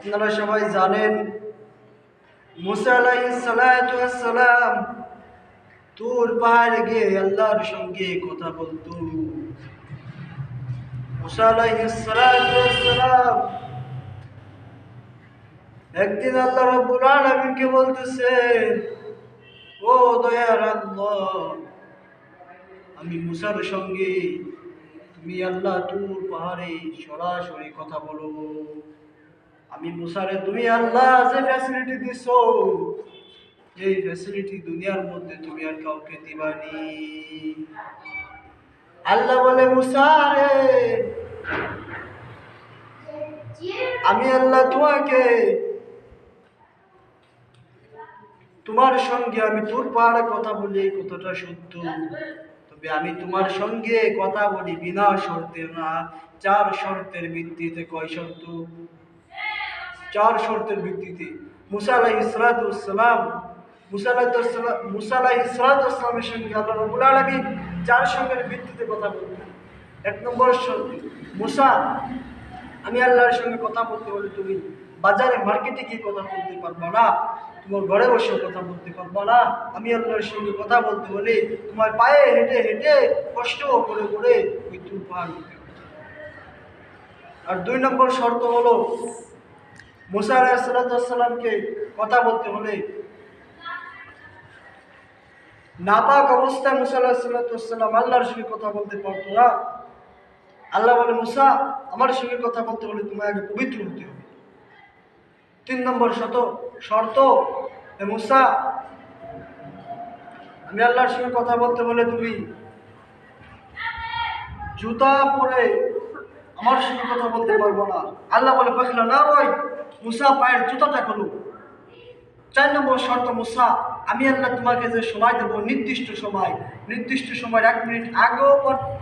আপনারা সবাই জানেন মুসা আলাইহিস সালাতু ওয়াস সালাম তুর পাহাড়ে গিয়ে আল্লাহর সঙ্গে কথা বলতো। মুসা আলাইহিস সালাতু ওয়াস সালাম একদিন আল্লাহ রাব্বুল আলামিনকে বলতেছে, ও দয়ার আল্লাহ, আমি মুসার সঙ্গে তুমি আল্লাহ তুর পাহাড়ে সরাসরি কথা বলো। আমি মুসারে তুমি আল্লাহ যে ফ্যাসিলিটি দিছো, এই ফ্যাসিলিটি দুনিয়ার মধ্যে তুমি আর কাউকে দিবানি। আল্লাহ বলে, মুসা রে, আমি আল্লাহ তোমাকে তোমার সঙ্গে আমি তোর পাহাড়ে কথা বলি, এই কথাটা সত্য, তবে আমি তোমার সঙ্গে কথা বলি বিনা শর্তে না, 4 শর্তের ভিত্তিতে। কয় শর্ত? 4 শর্তের ভিত্তিতে। মুসা আলাইহিস সালাতু ওয়াস সালাম মুসা আলাইহিস সালাতু ওয়াস সালামের সঙ্গে আল্লাহ রাব্বুল আলামিন 4 শর্তের ভিত্তিতে কথা বলতেন। 1 নম্বর শর্ত, মুসা, আমি আল্লাহর সঙ্গে কথা বলতে হলে তুমি বাজারে মার্কেটে গিয়ে কথা বলতে পারবো না, তোমার ঘরে বসেও কথা বলতে পারবো না। আমি আল্লাহর সঙ্গে কথা বলতে হলে তোমার পায়ে হেঁটে হেঁটে কষ্ট করে করে ওই তুর পাহাড় উঠতে হবে। আর 2 নম্বর শর্ত হলো, মুসা আলাইহিস সালামকে কথা বলতে হলে নাপাক অবস্থায় মুসা আলাইহিস সালাম আল্লাহর সঙ্গে কথা বলতে পারতো না। আল্লাহ বলে, মুসা, আমার সঙ্গে কথা বলতে হলে তোমায় আগে পবিত্র হতে হবে। 3 নম্বর শর্ত, মুসা, আমি আল্লাহর সঙ্গে কথা বলতে বলে তুমি জুতা পরে আমার সঙ্গে কথা বলতে পারবো না। আল্লাহ বলে, পাখলা না ভাই, মুসা পায়ের জুতাটা খোলো। 4 নম্বর শর্ত, মুসা, আমি আল্লাহ তোমাকে যে সময় দেবো, নির্দিষ্ট সময় 1 মিনিট আগেও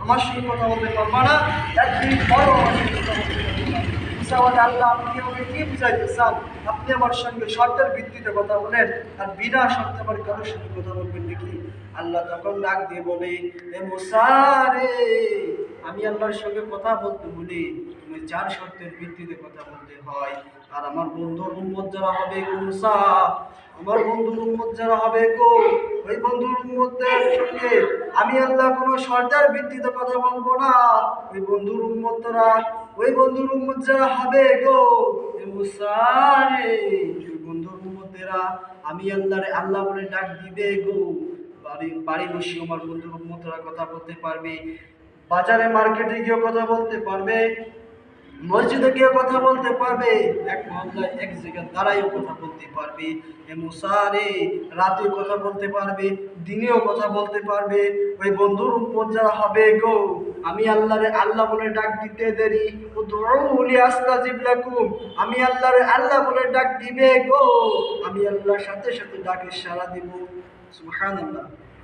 আমার সঙ্গে কথা বলতে পারবো না, 1 মিনিট পরেও আমার সঙ্গে কথা বলতে পারবো না। মুসা বলে, আল্লাহ, আপনি আমাকে কি বুঝাইতে চান? আপনি আমার সঙ্গে শর্তের ভিত্তিতে কথা বলেন, আর বিনা শর্তে আমার কারোর সঙ্গে কথা বলবেন নাকি? আল্লাহ তখন ডাক দিয়ে বলে, এ মুসা রে, আমি আল্লাহর সঙ্গে কথা বলতে বলি তুমি 4 শর্তের ভিত্তিতে কথা বলতে হয়। আর আমার বন্ধুর উম্মত যারা হবে গো মুসা, আমার বন্ধুর উম্মত যারা হবে গো, ওই বন্ধুর উম্মতদের সঙ্গে আমি আল্লাহ কোনো শর্তের ভিত্তিতে কথা বলবো না। ওই বন্ধুর উম্মত যারা হবে গো মুসা রে, ওই বন্ধুর উম্মতেরা আমি আল্লাহ বলে ডাক দিবে গো। বাড়ি বসে আমার বন্ধুর উম্মতরা কথা বলতে পারবে, বাজারে মার্কেটে গিয়ে কথা বলতে পারবে, মসজিদে গিয়ে কথা বলতে পারবে, এক মহল্লায় এক জায়গায় দাঁড়াইও কথা বলতে পারবে। এ মুসা রে, রাতে কথা বলতে পারবে, দিনেও কথা বলতে পারবে। ওই বন্ধুর উম্মত যারা হবে গো, আমি আল্লাহ বলে ডাক দিতে দেরি, উদউলি আস্তাজিব লাকুম, আমি আল্লাহ বলে ডাক দিবে গো, আমি আল্লাহর সাথে সাথে ডাকে সাড়া দিব। সুবহানাল্লাহ।